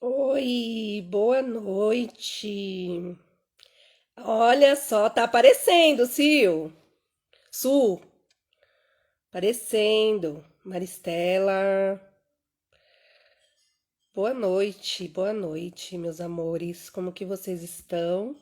Oi, boa noite. Olha só, tá aparecendo, Sil. Su, aparecendo. Maristela. Boa noite, meus amores. Como que vocês estão?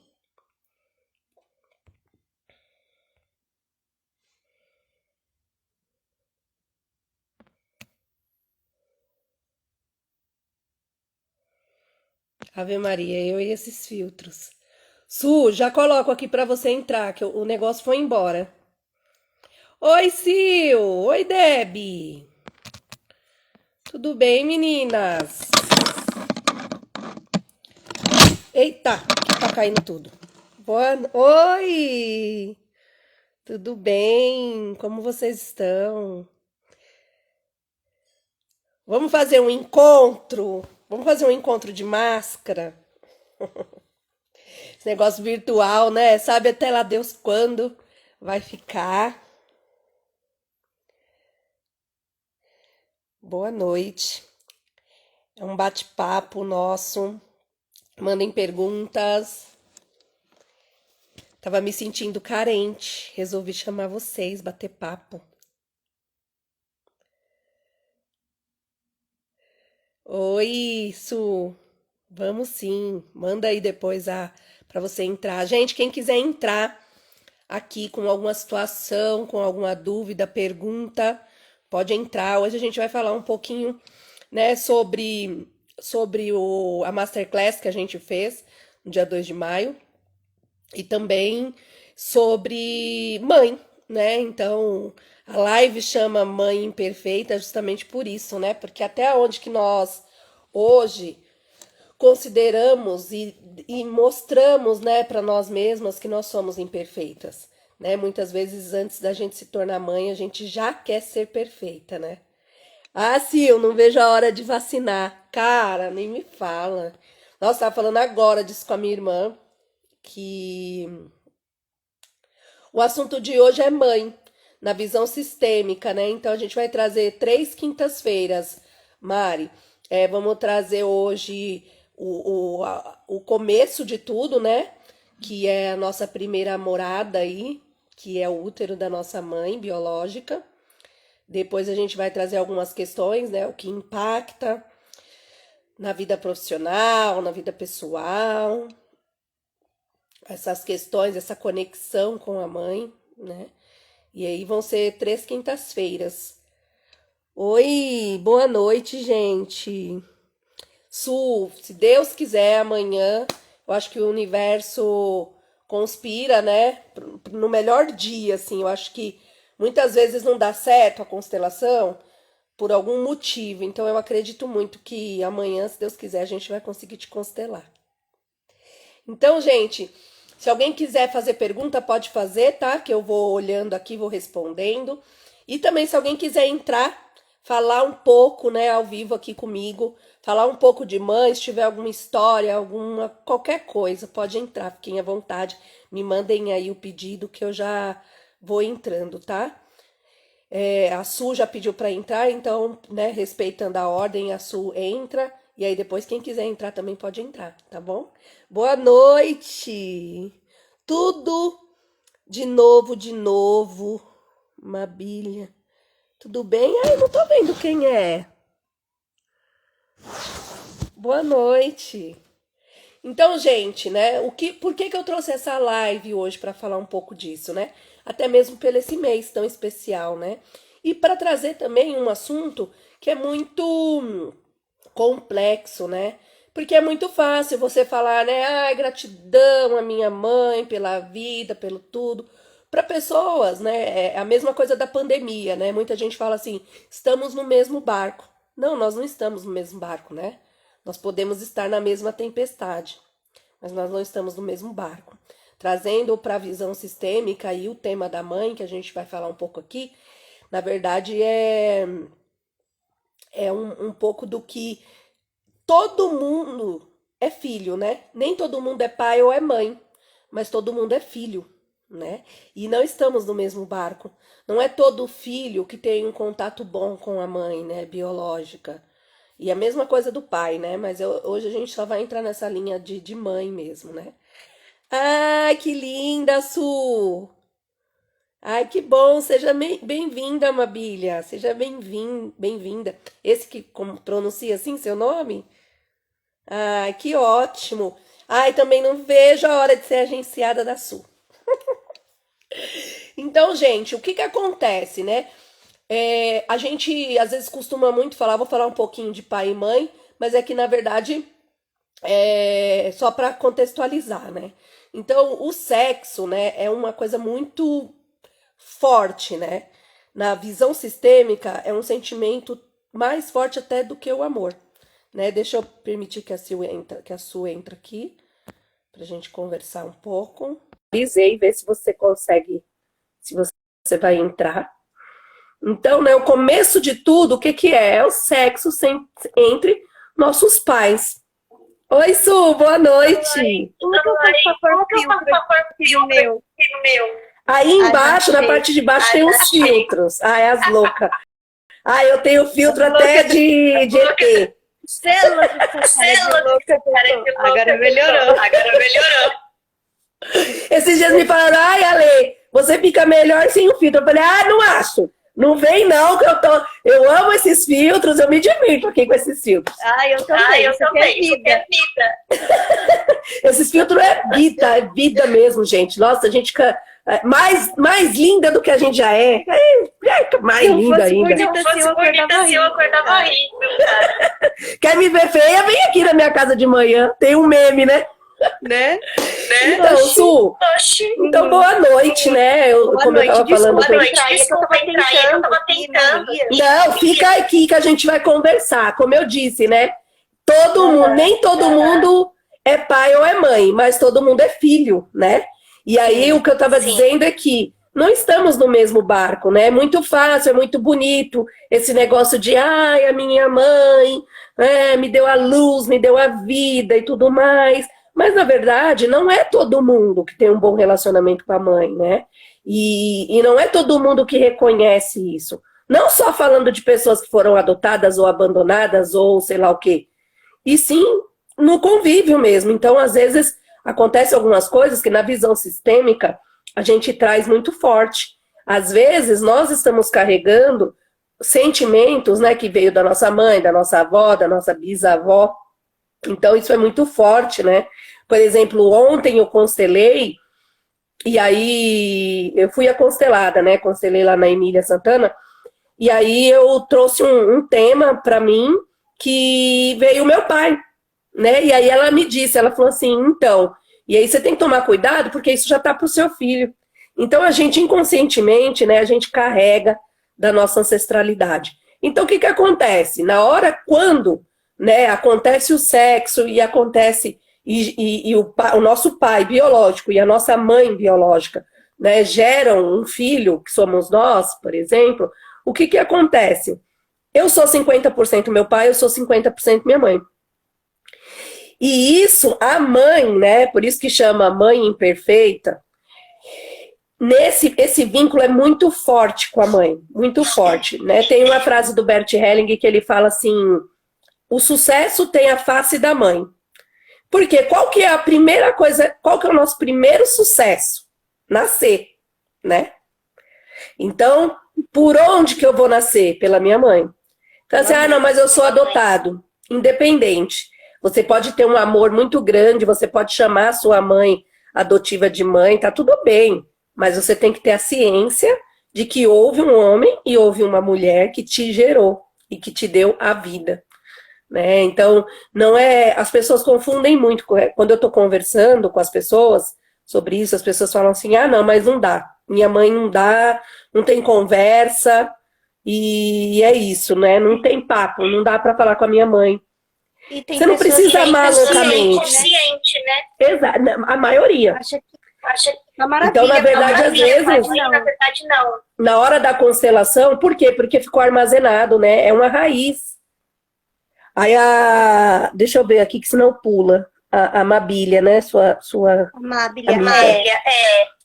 Ave Maria, eu e esses filtros. Su, já coloco aqui pra você entrar, que o negócio foi embora. Oi, Sil. Oi, Debbie. Tudo bem, meninas? Eita, que tá caindo tudo. Oi! Tudo bem? Como vocês estão? Vamos fazer um encontro? Vamos fazer um encontro de máscara? Esse negócio virtual, né? Sabe até lá Deus quando vai ficar. Boa noite. É um bate-papo nosso. Mandem perguntas. Tava me sentindo carente. Resolvi chamar vocês, bater papo. Oi, Su. Vamos sim. Manda aí depois para você entrar. Gente, quem quiser entrar aqui com alguma situação, com alguma dúvida, pergunta, pode entrar. Hoje a gente vai falar um pouquinho, né, sobre a masterclass que a gente fez no dia 2 de maio e também sobre mãe, né? Então, a live chama Mãe Imperfeita justamente por isso, né? Porque até onde que nós hoje consideramos e mostramos, né, para nós mesmas que nós somos imperfeitas, né? Muitas vezes antes da gente se tornar mãe, a gente já quer ser perfeita, né? Ah, sim, eu não vejo a hora de vacinar. Cara, nem me fala. Nossa, tava falando agora disso com a minha irmã, que o assunto de hoje é mãe, na visão sistêmica, né? Então a gente vai trazer 3 quintas-feiras, Mari. Vamos trazer hoje o começo de tudo, né? Que é a nossa primeira morada aí, que é o útero da nossa mãe biológica. Depois a gente vai trazer algumas questões, né? O que impacta na vida profissional, na vida pessoal, essas questões, essa conexão com a mãe, né? E aí vão ser 3 quintas-feiras. Oi, boa noite, gente. Su, se Deus quiser, amanhã, eu acho que o universo conspira, né? No melhor dia, assim. Eu acho que muitas vezes não dá certo a constelação por algum motivo. Então eu acredito muito que amanhã, se Deus quiser, a gente vai conseguir te constelar. Então, gente, se alguém quiser fazer pergunta, pode fazer, tá? Que eu vou olhando aqui, vou respondendo. E também, se alguém quiser entrar, falar um pouco, né, ao vivo aqui comigo, falar um pouco de mãe, se tiver alguma história, alguma, qualquer coisa, pode entrar, fiquem à vontade. Me mandem aí o pedido que eu já vou entrando, tá? A Su já pediu para entrar, então, né, respeitando a ordem, a Su entra. E aí depois quem quiser entrar também pode entrar, tá bom? Boa noite. Tudo de novo. Mabília. Tudo bem? Ai, não tô vendo quem é. Boa noite. Então, gente, né, por que que eu trouxe essa live hoje para falar um pouco disso, né? Até mesmo pelo esse mês tão especial, né? E para trazer também um assunto que é muito complexo, né? Porque é muito fácil você falar, né? Ai, gratidão à minha mãe pela vida, pelo tudo. Para pessoas, né? É a mesma coisa da pandemia, né? Muita gente fala assim: estamos no mesmo barco. Não, nós não estamos no mesmo barco, né? Nós podemos estar na mesma tempestade, mas nós não estamos no mesmo barco. Trazendo para a visão sistêmica e o tema da mãe, que a gente vai falar um pouco aqui, na verdade é um pouco do que todo mundo é filho, né? Nem todo mundo é pai ou é mãe, mas todo mundo é filho, né? E não estamos no mesmo barco. Não é todo filho que tem um contato bom com a mãe, né, biológica. E a mesma coisa do pai, né? Mas hoje a gente só vai entrar nessa linha de mãe mesmo, né? Ai, que linda, Su! Ai, que bom! Seja bem-vinda, Mabília. Seja bem-vinda. Esse que como pronuncia assim seu nome? Ai, que ótimo! Ai, também não vejo a hora de ser agenciada da Su. Então, gente, o que que acontece, né? A gente às vezes costuma muito falar, vou falar um pouquinho de pai e mãe, mas é que na verdade só para contextualizar, né? Então, o sexo, né, é uma coisa muito forte, né? Na visão sistêmica, é um sentimento mais forte até do que o amor, né? Deixa eu permitir que a Su entra aqui pra gente conversar um pouco. Avisei, ver se você consegue, se você vai entrar. Então, né, o começo de tudo, o que que é? É o sexo entre nossos pais. Oi, Su, boa noite. Como que eu faço pra pôr filtro, meu? Aí embaixo, na parte de baixo, tem os filtros. Ai, as loucas. Ai, eu tenho filtro até de ET. Célula de louca. Agora melhorou. Esses dias me falaram, ai, Ale, você fica melhor sem o filtro. Eu falei, não acho. Não vem não, que eu amo esses filtros, eu me divirto aqui com esses filtros. Eu também. Isso é vida. Esses filtros é vida mesmo, gente. Nossa, a gente fica mais linda do que a gente já é. Mais linda ainda. Se eu fosse bonita assim, eu acordava rindo, cara. Quer me ver feia? Vem aqui na minha casa de manhã. Tem um meme, né? Né? Então, Su, então boa noite, né? Como eu tava falando. Boa noite, desculpa entrar, eu tava tentando. Não, fica aqui que a gente vai conversar. Como eu disse, né? Nem todo mundo é pai ou é mãe, mas todo mundo é filho, né? E aí o que eu tava dizendo é que não estamos no mesmo barco, né? É muito fácil, é muito bonito esse negócio de ai, a minha mãe me deu a luz, me deu a vida e tudo mais. Mas, na verdade, não é todo mundo que tem um bom relacionamento com a mãe, né? E não é todo mundo que reconhece isso. Não só falando de pessoas que foram adotadas ou abandonadas ou sei lá o quê. E sim no convívio mesmo. Então, às vezes, acontecem algumas coisas que na visão sistêmica a gente traz muito forte. Às vezes, nós estamos carregando sentimentos, né, que veio da nossa mãe, da nossa avó, da nossa bisavó. Então, isso é muito forte, né? Por exemplo, ontem eu constelei, e aí eu fui a constelada, né? Constelei lá na Emília Santana, e aí eu trouxe um tema para mim que veio o meu pai, né? E aí ela me disse, ela falou assim, então, e aí você tem que tomar cuidado porque isso já tá pro seu filho. Então a gente inconscientemente, né, a gente carrega da nossa ancestralidade. Então o que que acontece? Na hora quando, né, acontece o sexo e acontece o nosso pai biológico e a nossa mãe biológica, né, geram um filho, que somos nós, por exemplo, o que que acontece? Eu sou 50% meu pai, eu sou 50% minha mãe. E isso, a mãe, né, por isso que chama mãe imperfeita, esse vínculo é muito forte com a mãe, muito forte, né? Tem uma frase do Bert Helling que ele fala assim, o sucesso tem a face da mãe. Porque qual que é a primeira coisa, qual que é o nosso primeiro sucesso? Nascer, né? Então, por onde que eu vou nascer? Pela minha mãe. Então, assim, não, mas eu sou adotado. Independente. Você pode ter um amor muito grande, você pode chamar a sua mãe adotiva de mãe, tá tudo bem. Mas você tem que ter a ciência de que houve um homem e houve uma mulher que te gerou e que te deu a vida. Né? Então, não é. As pessoas confundem muito. Quando eu estou conversando com as pessoas sobre isso, as pessoas falam assim: não, mas não dá. Minha mãe não dá, não tem conversa, e é isso, né? Não tem papo, não dá para falar com a minha mãe. Você não precisa amar loucamente. Consciente, né? Exato, a maioria. Acha que é maravilha. Então, na verdade, às vezes, na verdade, não. Na hora da constelação, por quê? Porque ficou armazenado, né? É uma raiz. Aí deixa eu ver aqui, que senão pula. A Mabília, né? Sua Mabília,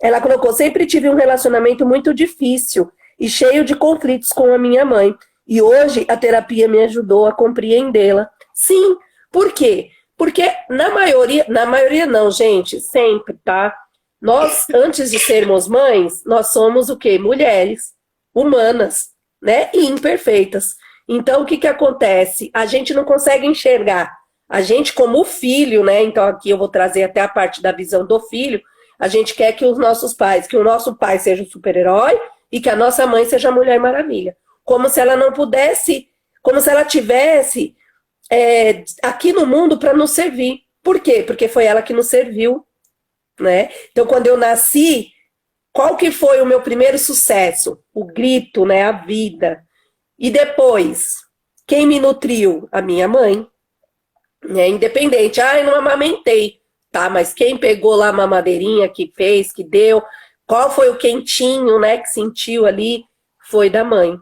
Ela colocou, sempre tive um relacionamento muito difícil e cheio de conflitos com a minha mãe. E hoje a terapia me ajudou a compreendê-la. Sim, por quê? Porque na maioria não, gente, sempre, tá? Nós, antes de sermos mães, nós somos o quê? Mulheres humanas, né? E imperfeitas. Então, o que que acontece? A gente não consegue enxergar. A gente, como filho, né? Então, aqui eu vou trazer até a parte da visão do filho. A gente quer que os nossos pais, que o nosso pai seja o super-herói e que a nossa mãe seja a Mulher Maravilha. Como se ela não pudesse, como se ela tivesse aqui no mundo para nos servir. Por quê? Porque foi ela que nos serviu, né? Então, quando eu nasci, qual que foi o meu primeiro sucesso? O grito, né? A vida. E depois, quem me nutriu? A minha mãe. Né? Independente. Ah, eu não amamentei. Tá, mas quem pegou lá a mamadeirinha, que fez, que deu, qual foi o quentinho, né, que sentiu ali? Foi da mãe.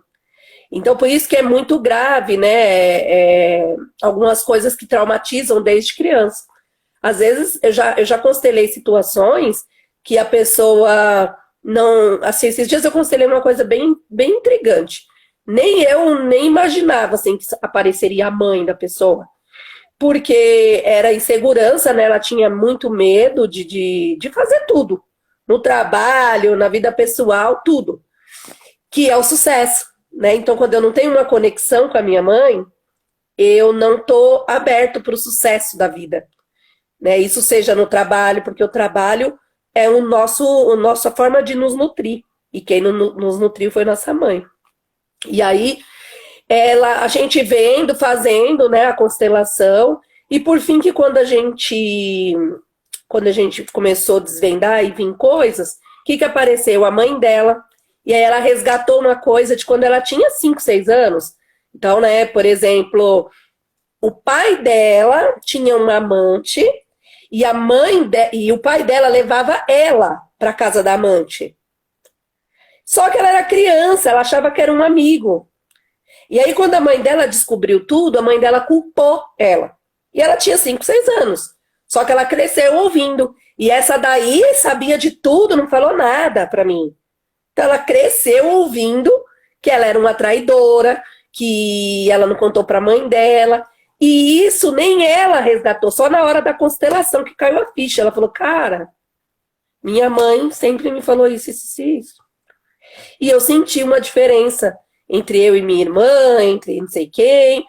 Então, por isso que é muito grave, né? Algumas coisas que traumatizam desde criança. Às vezes, eu já constelei situações que a pessoa não... Assim, esses dias eu constelei uma coisa bem, bem intrigante. Nem eu nem imaginava, assim, que apareceria a mãe da pessoa. Porque era insegurança, né? Ela tinha muito medo de fazer tudo. No trabalho, na vida pessoal, tudo. Que é o sucesso, né? Então, quando eu não tenho uma conexão com a minha mãe, eu não estou aberto para o sucesso da vida. Né? Isso seja no trabalho, porque o trabalho é a nossa forma de nos nutrir. E quem nos nutriu foi nossa mãe. E aí, a gente vendo, fazendo, né, a constelação, e por fim que quando a gente começou a desvendar e vir coisas, o que que apareceu? A mãe dela, e aí ela resgatou uma coisa de quando ela tinha 5, 6 anos. Então, né, por exemplo, o pai dela tinha uma amante, e e o pai dela levava ela para casa da amante. Só que ela era criança, ela achava que era um amigo. E aí, quando a mãe dela descobriu tudo, a mãe dela culpou ela. E ela tinha 5, 6 anos. Só que ela cresceu ouvindo. E essa daí sabia de tudo, não falou nada pra mim. Então, ela cresceu ouvindo que ela era uma traidora, que ela não contou pra mãe dela. E isso nem ela resgatou, só na hora da constelação que caiu a ficha. Ela falou, cara, minha mãe sempre me falou isso, isso, isso. E eu senti uma diferença entre eu e minha irmã, entre não sei quem.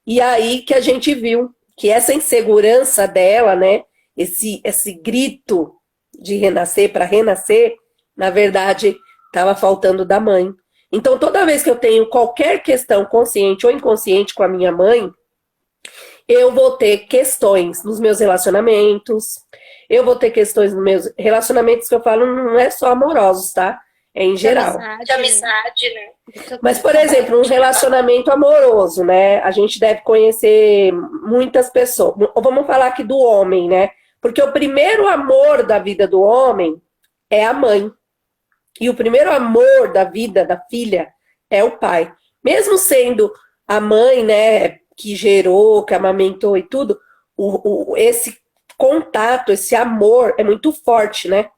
E aí que a gente viu que essa insegurança dela, né, esse grito de renascer para renascer, na verdade, estava faltando da mãe. Então, toda vez que eu tenho qualquer questão consciente ou inconsciente com a minha mãe, eu vou ter questões nos meus relacionamentos, eu vou ter questões nos meus relacionamentos que eu falo não é só amorosos, tá? É em geral. De amizade, né? Mas, por exemplo, um relacionamento amoroso, né? A gente deve conhecer muitas pessoas. Vamos falar aqui do homem, né? Porque o primeiro amor da vida do homem é a mãe. E o primeiro amor da vida da filha é o pai. Mesmo sendo a mãe, né, que gerou, que amamentou e tudo, esse contato, esse amor é muito forte, né?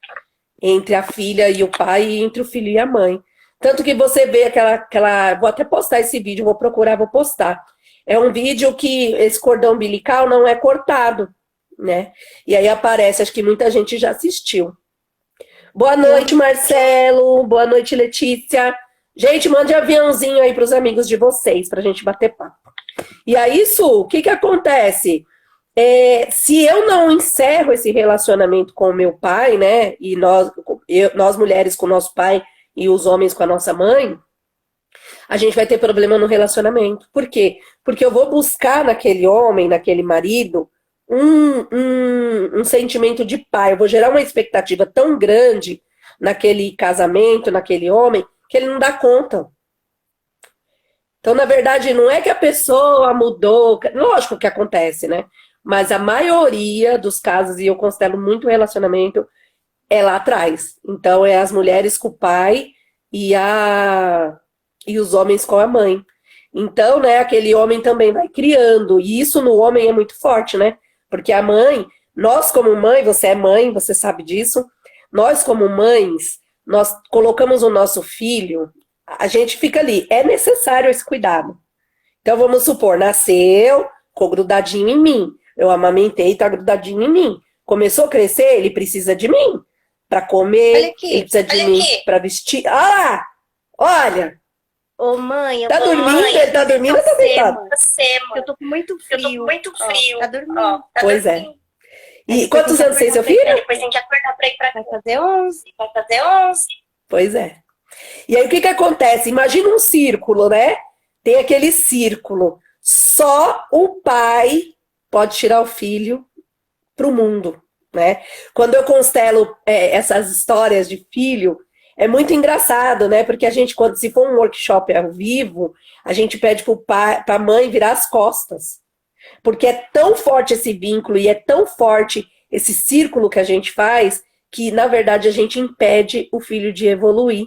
Entre a filha e o pai, e entre o filho e a mãe. Tanto que você vê aquela... Vou até postar esse vídeo, vou procurar, vou postar. É um vídeo que esse cordão umbilical não é cortado, né? E aí aparece, acho que muita gente já assistiu. Boa noite, Marcelo. Boa noite, Letícia. Gente, mande aviãozinho aí para os amigos de vocês, pra gente bater papo. E aí, Su, o que que acontece? Se eu não encerro esse relacionamento com o meu pai, né? E nós mulheres com o nosso pai e os homens com a nossa mãe, a gente vai ter problema no relacionamento. Por quê? Porque eu vou buscar naquele homem, naquele marido, um sentimento de pai. Eu vou gerar uma expectativa tão grande naquele casamento, naquele homem, que ele não dá conta. Então, na verdade, não é que a pessoa mudou, lógico que acontece, né? Mas a maioria dos casos, e eu considero muito relacionamento, é lá atrás. Então, é as mulheres com o pai e os homens com a mãe. Então, né, aquele homem também vai criando. E isso no homem é muito forte, né? Porque a mãe, nós como mãe, você é mãe, você sabe disso. Nós como mães, nós colocamos o nosso filho a gente fica ali. É necessário esse cuidado. Então, vamos supor, nasceu, ficou grudadinho em mim. Eu amamentei, tá grudadinho em mim. Começou a crescer, ele precisa de mim. Para Olha comer, ele aqui. precisa de mim para vestir. Ah lá! Olha! Ô, mãe, eu Tá tô dormindo? Ele tá dormindo ou tá deitado? Eu tô com muito frio. Ó, tá dormindo. Pois é. E depois quantos tem que anos tem seu acordar pra filho? Depois tem que acordar pra ir pra Vai fazer 11. Vai fazer 11. Pois é. E aí o que que acontece? Imagina um círculo, né? Tem aquele círculo. Só o pai pode tirar o filho pro mundo, né? Quando eu constelo essas histórias de filho, é muito engraçado, né? Porque a gente, quando se for um workshop ao vivo, a gente pede pro pai, pra mãe virar as costas. Porque é tão forte esse vínculo e é tão forte esse círculo que a gente faz, que, na verdade, a gente impede o filho de evoluir,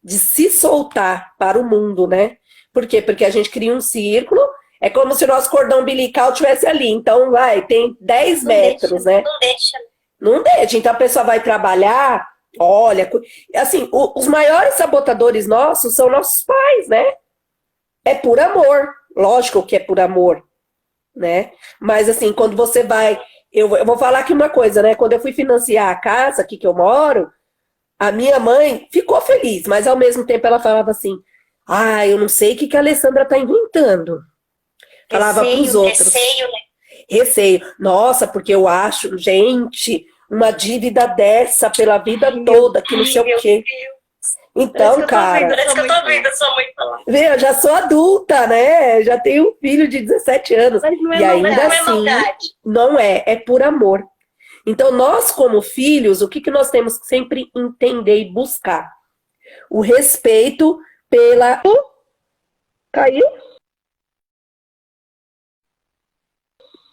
de se soltar para o mundo, né? Por quê? Porque a gente cria um círculo, é como se o nosso cordão umbilical estivesse ali. Então, tem 10 metros, né? Não deixa. Não deixa. Então, a pessoa vai trabalhar, olha... Assim, os maiores sabotadores nossos são nossos pais, né? É por amor. Lógico que é por amor, né? Mas, assim, quando você vai... Eu vou falar aqui uma coisa, né? Quando eu fui financiar a casa aqui que eu moro, a minha mãe ficou feliz, mas ao mesmo tempo ela falava assim, eu não sei o que a Alessandra tá inventando. Falava pros outros. Receio, né? Receio. Nossa, porque eu acho, gente, uma dívida dessa pela vida toda, que não sei o quê. Então, cara... Parece que eu tô vendo sua mãe falar. Eu já sou adulta, né? Já tenho um filho de 17 anos. Mas não é E ainda maldade. assim, não é por amor. Então, nós, como filhos, o que nós temos que sempre entender e buscar? O respeito pela... Caiu?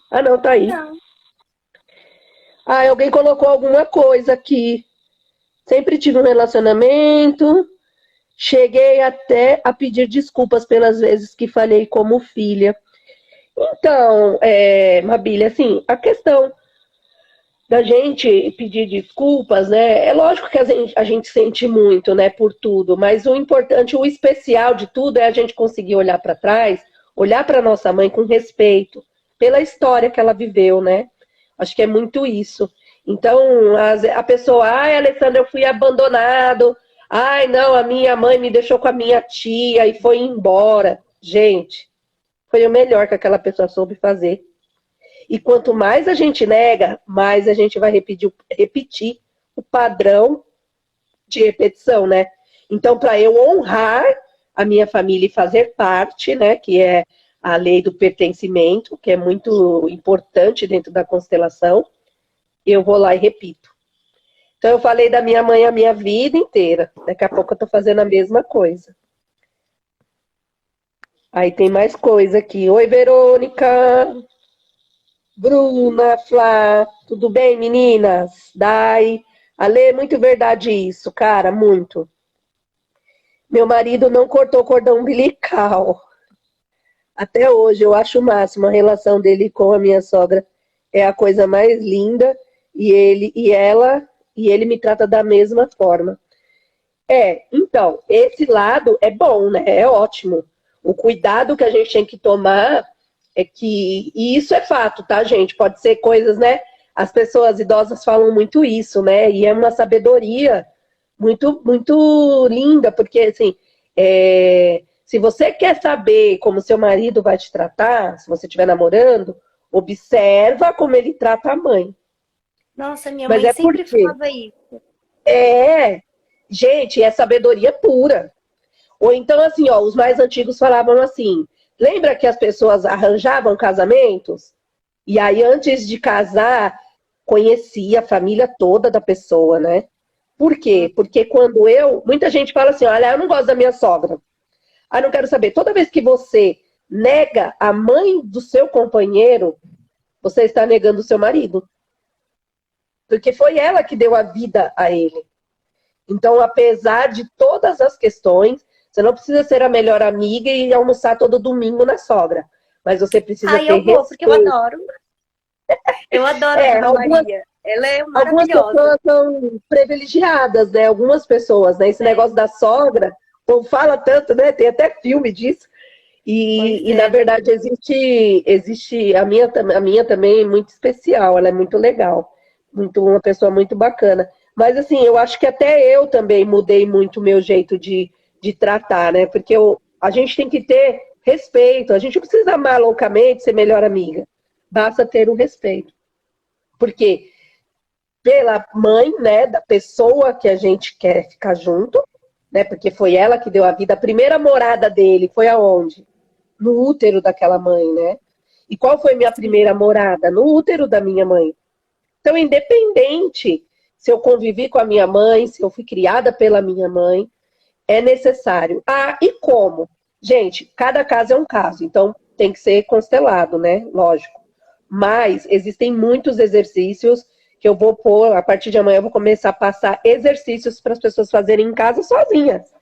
Ah, não, tá aí. Não. Alguém colocou alguma coisa aqui. Sempre tive um relacionamento. Cheguei até a pedir desculpas pelas vezes que falhei como filha. Então, Mabília, assim, a questão da gente pedir desculpas, né? É lógico que a gente sente muito, né, por tudo, mas o importante, o especial de tudo é a gente conseguir olhar para trás, olhar para nossa mãe com respeito pela história que ela viveu, né? Acho que é muito isso. Então, a pessoa, Alessandra, eu fui abandonado. Não, a minha mãe me deixou com a minha tia e foi embora. Gente, foi o melhor que aquela pessoa soube fazer. E quanto mais a gente nega, mais a gente vai repetir o padrão de repetição, né? Então, para eu honrar a minha família e fazer parte, né, que é a lei do pertencimento, que é muito importante dentro da constelação, eu vou lá e repito. Então, eu falei da minha mãe a minha vida inteira. Daqui a pouco eu tô fazendo a mesma coisa. Aí tem mais coisa aqui. Oi, Verônica. Bruna, Flá. Tudo bem, meninas? Dai. Ale, muito verdade isso, cara, muito. Meu marido não cortou cordão umbilical. Até hoje, eu acho o máximo. A relação dele com a minha sogra é a coisa mais linda. E ele me trata da mesma forma. Então, esse lado é bom, né? É ótimo. O cuidado que a gente tem que tomar é que... E isso é fato, tá, gente? Pode ser coisas, né? As pessoas idosas falam muito isso, né? E é uma sabedoria muito, muito linda, porque, assim, se você quer saber como seu marido vai te tratar, se você estiver namorando, observa como ele trata a mãe. Nossa, minha Mas mãe é sempre porque... falava isso. Gente, é sabedoria pura. Ou então, assim, os mais antigos falavam assim, lembra que as pessoas arranjavam casamentos? E aí, antes de casar, conhecia a família toda da pessoa, né? Por quê? Porque quando muita gente fala assim, olha, eu não gosto da minha sogra. Não quero saber. Toda vez que você nega a mãe do seu companheiro, você está negando o seu marido. Porque foi ela que deu a vida a ele. Então, apesar de todas as questões, você não precisa ser a melhor amiga e almoçar todo domingo na sogra. Mas você precisa ter eu vou, respeito. porque eu adoro. Eu adoro a Dona Maria. Ela é maravilhosa. Algumas pessoas são privilegiadas, né? Algumas pessoas, né? Esse negócio da sogra, Ou fala tanto, né? Tem até filme disso. E na verdade existe a minha também é muito especial, ela é muito legal, uma pessoa muito bacana. Mas assim, eu acho que até eu também mudei muito o meu jeito de tratar, né? Porque a gente tem que ter respeito, a gente não precisa amar loucamente, ser melhor amiga. Basta ter o respeito. Porque pela mãe, né, da pessoa que a gente quer ficar junto, né? Porque foi ela que deu a vida. A primeira morada dele foi aonde? No útero daquela mãe, né? E qual foi minha primeira morada? No útero da minha mãe. Então, independente se eu convivi com a minha mãe, se eu fui criada pela minha mãe, é necessário. Ah, e como? Gente, cada caso é um caso, então tem que ser constelado, né? Lógico. Mas existem muitos exercícios que eu vou pôr, a partir de amanhã eu vou começar a passar exercícios para as pessoas fazerem em casa sozinhas,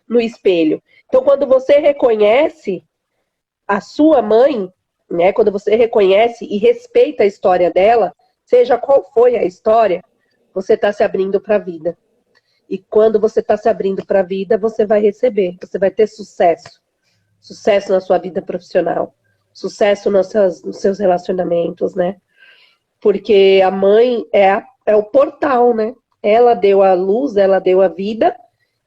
no espelho. Então, quando você reconhece a sua mãe, né, quando você reconhece e respeita a história dela, seja qual foi a história, você está se abrindo para a vida. E quando você está se abrindo para a vida, você vai receber, você vai ter sucesso. Sucesso na sua vida profissional, sucesso nos seus relacionamentos, né? Porque a mãe é o portal, né? Ela deu a luz, ela deu a vida,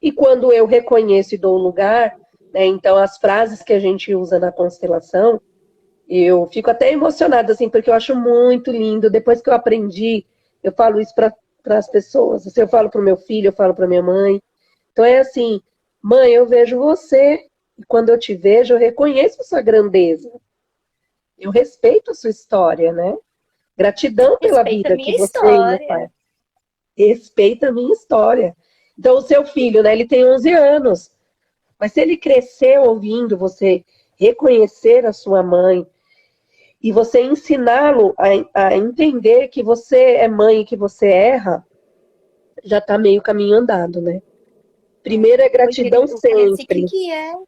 e quando eu reconheço e dou lugar, né, então as frases que a gente usa na constelação, eu fico até emocionada, assim, porque eu acho muito lindo. Depois que eu aprendi, eu falo isso para as pessoas. Assim, eu falo para o meu filho, eu falo para minha mãe. Então é assim, mãe, eu vejo você, e quando eu te vejo, eu reconheço a sua grandeza. Eu respeito a sua história, né? Gratidão pela Respeita a vida que minha você e meu pai. história. Respeita a minha história. Então, o seu filho, né? Ele tem 11 anos. Mas se ele crescer ouvindo você reconhecer a sua mãe e você ensiná-lo a entender que você é mãe e que você erra, já está meio caminho andado, né? Primeiro é Hoje gratidão eu falei assim, o que sempre. que é? Eu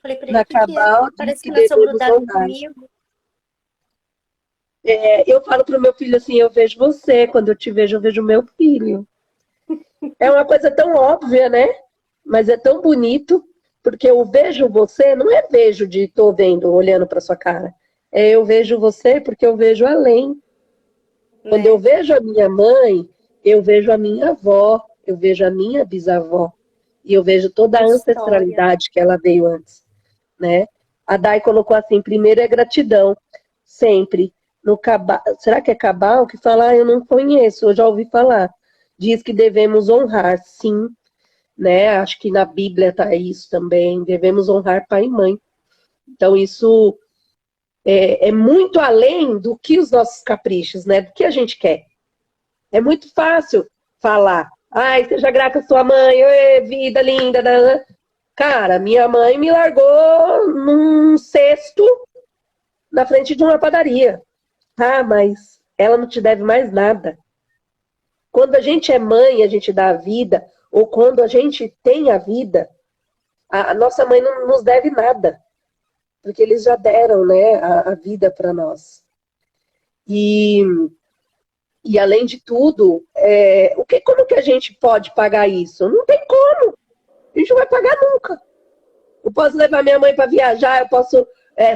falei pra ele, Na o que que é? cabal diz Parece que que nasceu devemos grudado honrar. comigo. Eu falo pro meu filho assim, eu vejo você, quando eu te vejo, eu vejo meu filho. É uma coisa tão óbvia, né? Mas é tão bonito, porque eu vejo você, não é vejo de tô vendo, olhando para sua cara. É eu vejo você porque eu vejo além. Quando eu Né? vejo a minha mãe, eu vejo a minha avó, eu vejo a minha bisavó. E eu vejo toda A a história. ancestralidade que ela veio antes, né? A Dai colocou assim, primeiro é gratidão, sempre. No cabal, será que é cabal que fala? Ah, eu não conheço, eu já ouvi falar. Diz que devemos honrar, sim, né? Acho que na Bíblia está isso também. Devemos honrar pai e mãe. Então, isso é muito além do que os nossos caprichos, né? Do que a gente quer. É muito fácil falar. Ai, seja grata à sua mãe, oi, vida linda. Cara, minha mãe me largou num cesto na frente de uma padaria. Ah, mas ela não te deve mais nada. Quando a gente é mãe, a gente dá a vida, ou quando a gente tem a vida, a nossa mãe não nos deve nada, porque eles já deram, né, a vida para nós. E, e além de tudo, como que a gente pode pagar isso? Não tem como. A gente não vai pagar nunca. Eu posso levar minha mãe para viajar, eu posso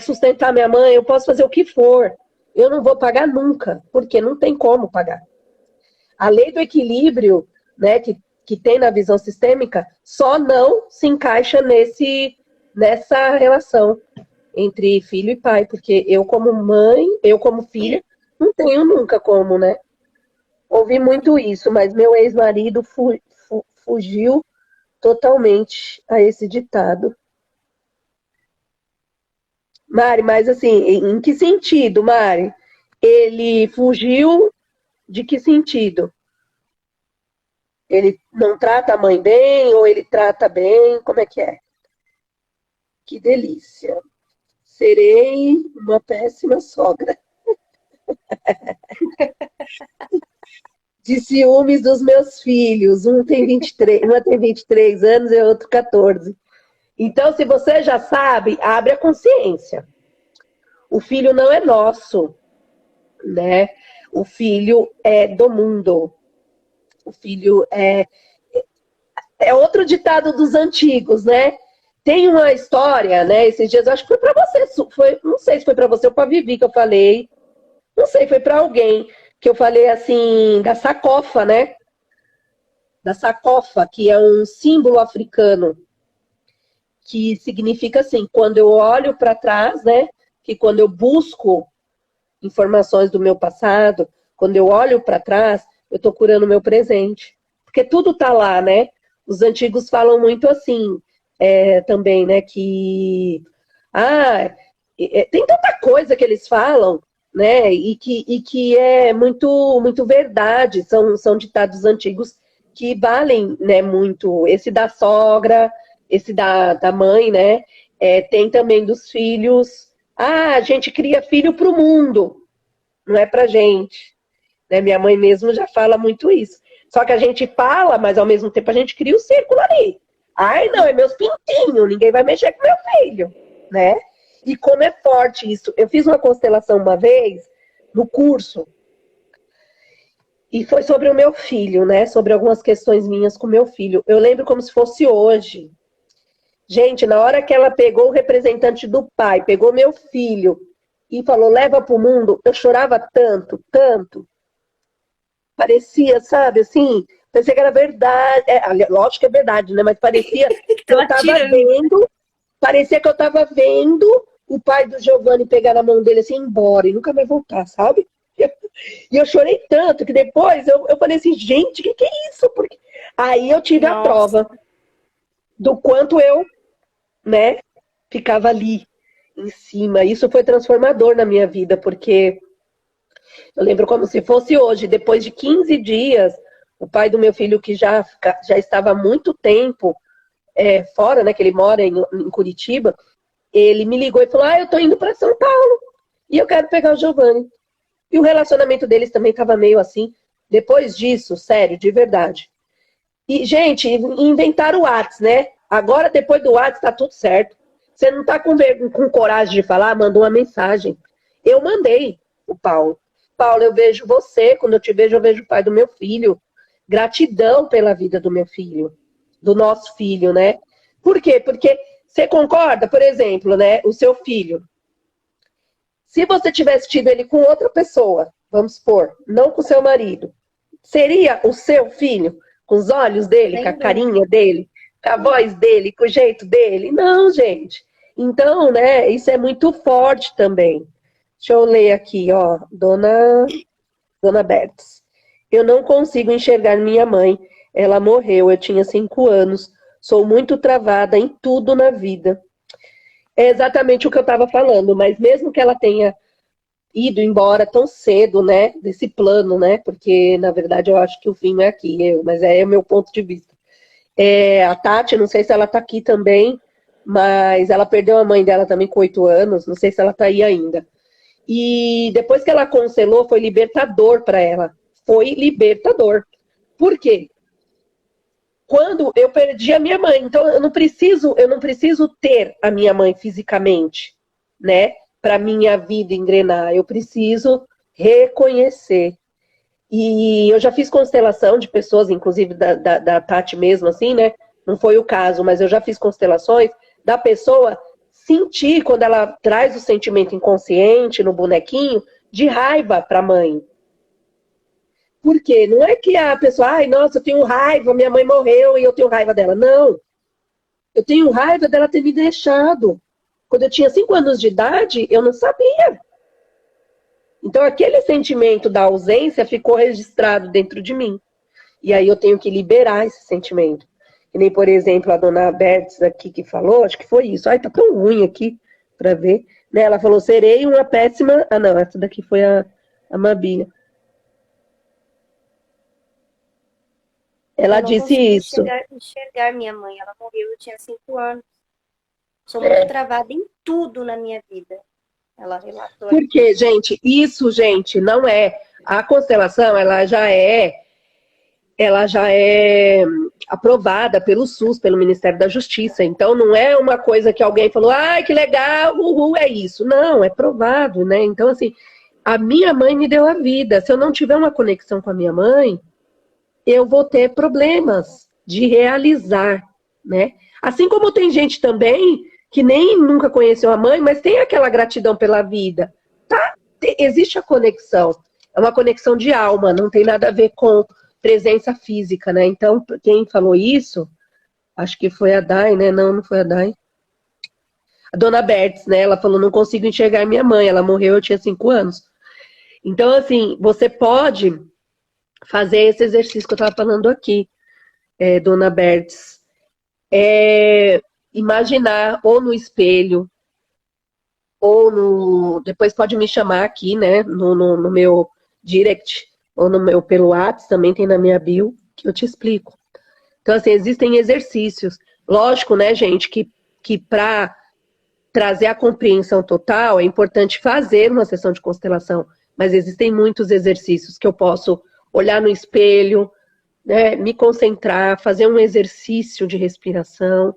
sustentar minha mãe, eu posso fazer o que for. Eu não vou pagar nunca, porque não tem como pagar. A lei do equilíbrio, né, que tem na visão sistêmica, só não se encaixa nessa relação entre filho e pai, porque eu como mãe, eu como filha, não tenho nunca como, né? Ouvi muito isso, mas meu ex-marido fugiu totalmente a esse ditado. Mari, mas assim, em que sentido, Mari? Ele fugiu de que sentido? Ele não trata a mãe bem ou ele trata bem? Como é que é? Que delícia. Serei uma péssima sogra. De ciúmes dos meus filhos. Uma tem 23 anos e o outro 14. Então, se você já sabe, abre a consciência. O filho não é nosso, né? O filho é do mundo. O filho É outro ditado dos antigos, né? Tem uma história, né? Esses dias, acho que foi para você, não sei se foi para você ou para Vivi que eu falei, não sei, foi para alguém que eu falei assim da sacofa, né? Da sacofa, que é um símbolo africano, que significa assim, quando eu olho para trás, né? Que quando eu busco informações do meu passado, quando eu olho para trás, eu estou curando o meu presente. Porque tudo tá lá, né? Os antigos falam muito assim, também, né? Que tem tanta coisa que eles falam, né? E que é muito verdade. São ditados antigos que valem, né, muito. Esse da sogra, esse da mãe, né? Tem também dos filhos. A gente cria filho para o mundo, não é pra gente. Né? Minha mãe mesmo já fala muito isso. Só que a gente fala, mas ao mesmo tempo a gente cria o círculo ali. Ai, não, é meus pintinhos, ninguém vai mexer com meu filho, né? E como é forte isso. Eu fiz uma constelação uma vez, no curso, e foi sobre o meu filho, né? Sobre algumas questões minhas com o meu filho. Eu lembro como se fosse hoje. Gente, na hora que ela pegou o representante do pai, pegou meu filho e falou, leva pro mundo, eu chorava tanto, tanto. Parecia, sabe, assim, parecia que era verdade. Lógico que é verdade, né? Mas parecia que eu tava vendo, parecia que eu tava vendo o pai do Giovanni pegar na mão dele assim, ir embora e nunca mais voltar, sabe? E eu chorei tanto que depois eu falei assim, gente, o que é isso? Porque... Aí eu tive a prova do quanto eu, né, ficava ali em cima. Isso foi transformador na minha vida, porque eu lembro como se fosse hoje, depois de 15 dias, o pai do meu filho, que já estava há muito tempo fora, né, que ele mora em Curitiba, ele me ligou e falou, eu tô indo para São Paulo e eu quero pegar o Giovanni. E o relacionamento deles também estava meio assim. Depois disso, sério, de verdade. E, gente, inventaram o WhatsApp, né? Agora, depois do WhatsApp, tá tudo certo. Você não tá com coragem de falar? Manda uma mensagem. Eu mandei o Paulo. Paulo, eu vejo você. Quando eu te vejo, eu vejo o pai do meu filho. Gratidão pela vida do meu filho. Do nosso filho, né? Por quê? Porque você concorda, por exemplo, né? O seu filho. Se você tivesse tido ele com outra pessoa, vamos supor, não com seu marido, seria o seu filho? Com os olhos dele, com a carinha dele, com a voz dele, com o jeito dele? Não, gente. Então, né, isso é muito forte também. Deixa eu ler aqui, ó, Dona Bertz. Eu não consigo enxergar minha mãe. Ela morreu, eu tinha 5 anos. Sou muito travada em tudo na vida. É exatamente o que eu estava falando, mas mesmo que ela tenha ido embora tão cedo, né, desse plano, né, porque na verdade eu acho que o fim não é aqui, mas é o meu ponto de vista. A Tati, não sei se ela tá aqui também, mas ela perdeu a mãe dela também com 8 anos, não sei se ela tá aí ainda. E depois que ela cancelou, foi libertador para ela. Foi libertador. Por quê? Quando eu perdi a minha mãe, então eu não preciso ter a minha mãe fisicamente, né, para minha vida engrenar. Eu preciso reconhecer. E eu já fiz constelação de pessoas, inclusive da Tati mesmo, assim, né? Não foi o caso, mas eu já fiz constelações da pessoa sentir quando ela traz o sentimento inconsciente no bonequinho de raiva para a mãe. Por quê? Não é que a pessoa, ai, nossa, eu tenho raiva, minha mãe morreu e eu tenho raiva dela. Não. Eu tenho raiva dela ter me deixado. Quando eu tinha 5 anos de idade, eu não sabia. Então, aquele sentimento da ausência ficou registrado dentro de mim. E aí eu tenho que liberar esse sentimento. Que nem, por exemplo, a dona Bertz aqui que falou, acho que foi isso. Ai, tá tão ruim aqui pra ver. Né? Ela falou, serei uma péssima... Ah, não, essa daqui foi a Mabília. Ela disse isso. Enxergar minha mãe. Ela morreu, eu tinha 5 anos. Sou muito travada em tudo na minha vida. Ela relatou. Porque, gente, isso, gente, não é... A constelação, ela já é aprovada pelo SUS, pelo Ministério da Justiça. Então, não é uma coisa que alguém falou, ai, que legal, uhul, é isso. Não, é provado, né? Então, assim, a minha mãe me deu a vida. Se eu não tiver uma conexão com a minha mãe, eu vou ter problemas de realizar, né? Assim como tem gente também que nem nunca conheceu a mãe, mas tem aquela gratidão pela vida, tá? Existe a conexão, é uma conexão de alma, não tem nada a ver com presença física, né? Então, quem falou isso, acho que foi a Dai, né? Não, não foi a Dai. A dona Bertz, né? Ela falou, não consigo enxergar minha mãe, ela morreu, eu tinha 5 anos. Então, assim, você pode fazer esse exercício que eu estava falando aqui, dona Bertz. Imaginar ou no espelho, ou no... Depois pode me chamar aqui, né? No meu direct, ou no meu pelo WhatsApp, também tem na minha bio, que eu te explico. Então, assim, existem exercícios. Lógico, né, gente, que para trazer a compreensão total, é importante fazer uma sessão de constelação, mas existem muitos exercícios que eu posso olhar no espelho, né, me concentrar, fazer um exercício de respiração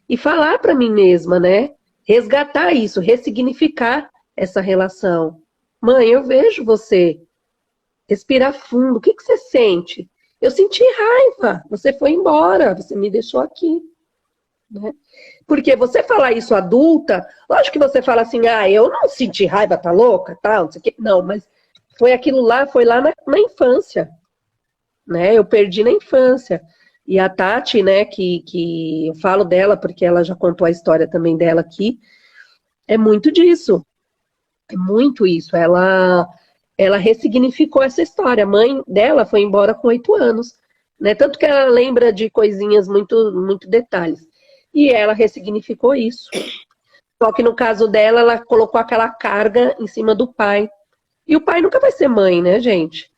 e falar para mim mesma, né, resgatar isso, ressignificar essa relação. Mãe, eu vejo você. Respirar fundo. O que você sente? Eu senti raiva. Você foi embora. Você me deixou aqui. Né? Porque você falar isso adulta, lógico que você fala assim, eu não senti raiva, tá louca, tal, não sei o quê. Não, mas foi aquilo lá, foi lá na infância, né? Eu perdi na infância. E a Tati, né, que eu falo dela, porque ela já contou a história também dela aqui, é muito disso. É muito isso. Ela ressignificou essa história. A mãe dela foi embora com 8 anos, né? Tanto que ela lembra de coisinhas muito, muito detalhes. E ela ressignificou isso. Só que no caso dela, ela colocou aquela carga em cima do pai. E o pai nunca vai ser mãe, né, gente?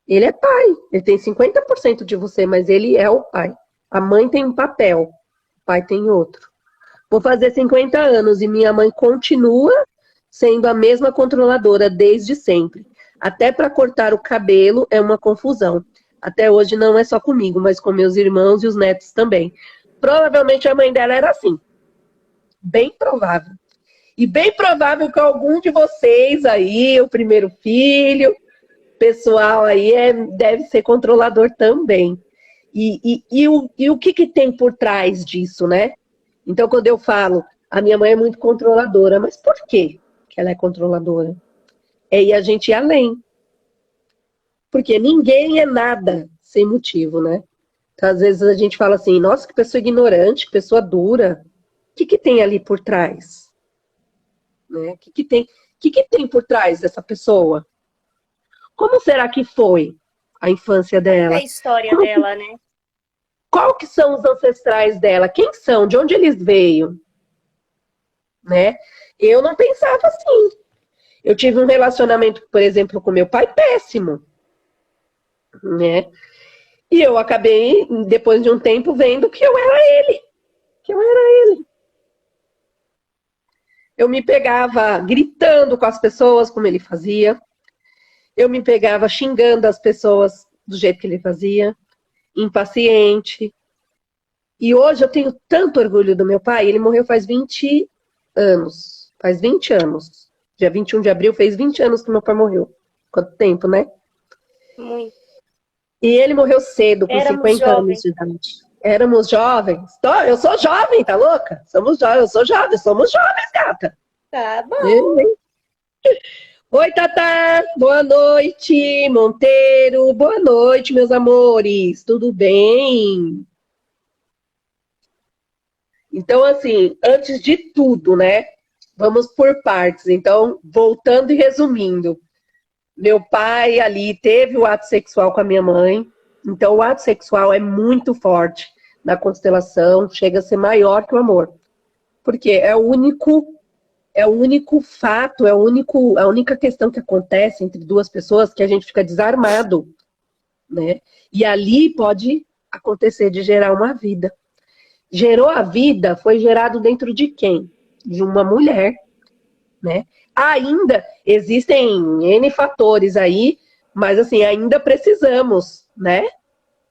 Ele é pai. Ele tem 50% de você, mas ele é o pai. A mãe tem um papel, o pai tem outro. Vou fazer 50 anos e minha mãe continua sendo a mesma controladora desde sempre. Até para cortar o cabelo é uma confusão. Até hoje não é só comigo, mas com meus irmãos e os netos também. Provavelmente a mãe dela era assim. Bem provável. E bem provável que algum de vocês aí, o primeiro filho, pessoal aí, deve ser controlador também. E o que tem por trás disso, né? Então, quando eu falo, a minha mãe é muito controladora, mas por quê que ela é controladora? E a gente ir além. Porque ninguém é nada sem motivo, né? Então, às vezes a gente fala assim, nossa, que pessoa ignorante, que pessoa dura. O que tem ali por trás? Né? O que tem por trás dessa pessoa? Como será que foi a infância dela? É a história dela, né? Qual que são os ancestrais dela? Quem são? De onde eles veio? Né? Eu não pensava assim. Eu tive um relacionamento, por exemplo, com meu pai péssimo. Né? E eu acabei, depois de um tempo, vendo que eu era ele. Que eu era ele. Eu me pegava gritando com as pessoas, como ele fazia. Eu me pegava xingando as pessoas do jeito que ele fazia. Impaciente. E hoje eu tenho tanto orgulho do meu pai. Ele morreu faz 20 anos. Faz 20 anos. Dia 21 de abril fez 20 anos que meu pai morreu. Quanto tempo, né? Muito. E ele morreu cedo, com Éramos 50 jovens. anos de idade. Éramos jovens. Eu sou jovem, tá louca? Somos jovens, eu sou jovem, somos jovens, gata. Tá bom. Oi, Tatá. Boa noite, Monteiro. Boa noite, meus amores. Tudo bem? Então, assim, antes de tudo, né? Vamos por partes. Então, voltando e resumindo. Meu pai ali teve o ato sexual com a minha mãe. Então, o ato sexual é muito forte na constelação. Chega a ser maior que o amor. Porque é o único fato, a única questão que acontece entre duas pessoas que a gente fica desarmado, né? E ali pode acontecer de gerar uma vida. Gerou a vida, foi gerado dentro de quem? De uma mulher, né? Ainda existem N fatores aí, mas assim, ainda precisamos, né?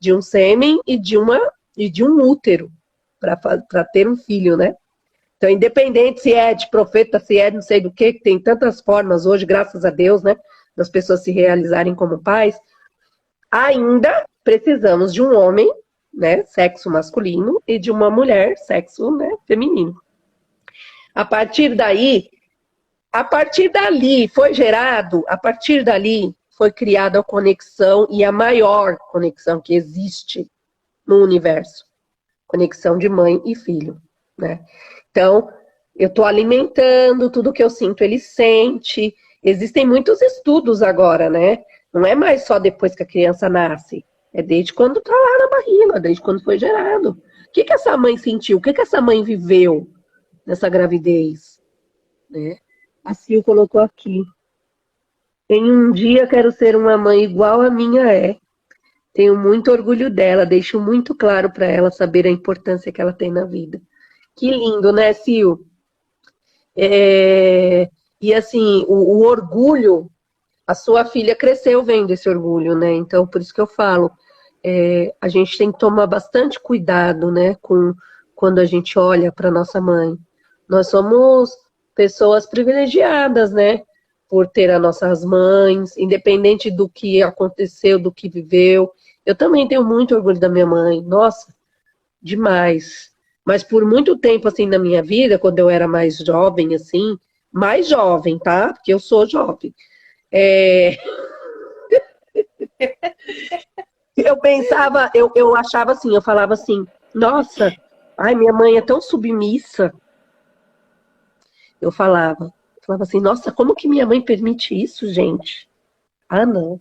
De um sêmen e de um útero para ter um filho, né? Então, independente se é de profeta, se é não sei do que tem tantas formas hoje, graças a Deus, né? Das pessoas se realizarem como pais, ainda precisamos de um homem, né, sexo masculino, e de uma mulher, sexo, né, feminino. A partir dali, a partir dali foi criada a conexão, e a maior conexão que existe no universo. Conexão de mãe e filho, né? Então, eu estou alimentando, tudo que eu sinto ele sente. Existem muitos estudos agora, né? Não é mais só depois que a criança nasce. É desde quando está lá na barriga, desde quando foi gerado. O que essa mãe sentiu? O que essa mãe viveu nessa gravidez? Né? A Sil colocou aqui. Em um dia quero ser uma mãe igual a minha é. Tenho muito orgulho dela, deixo muito claro para ela saber a importância que ela tem na vida. Que lindo, né, Sil? E assim, o orgulho, a sua filha cresceu vendo esse orgulho, né? Então, por isso que eu falo, a gente tem que tomar bastante cuidado, né, quando a gente olha para nossa mãe. Nós somos pessoas privilegiadas, né, por ter as nossas mães, independente do que aconteceu, do que viveu. Eu também tenho muito orgulho da minha mãe, nossa, demais. Mas por muito tempo, assim, na minha vida, quando eu era mais jovem, assim, mais jovem, tá? Porque eu sou jovem. Eu pensava, eu achava assim, eu falava assim, nossa, ai, minha mãe é tão submissa. Eu falava assim, nossa, como que minha mãe permite isso, gente? Ah, não.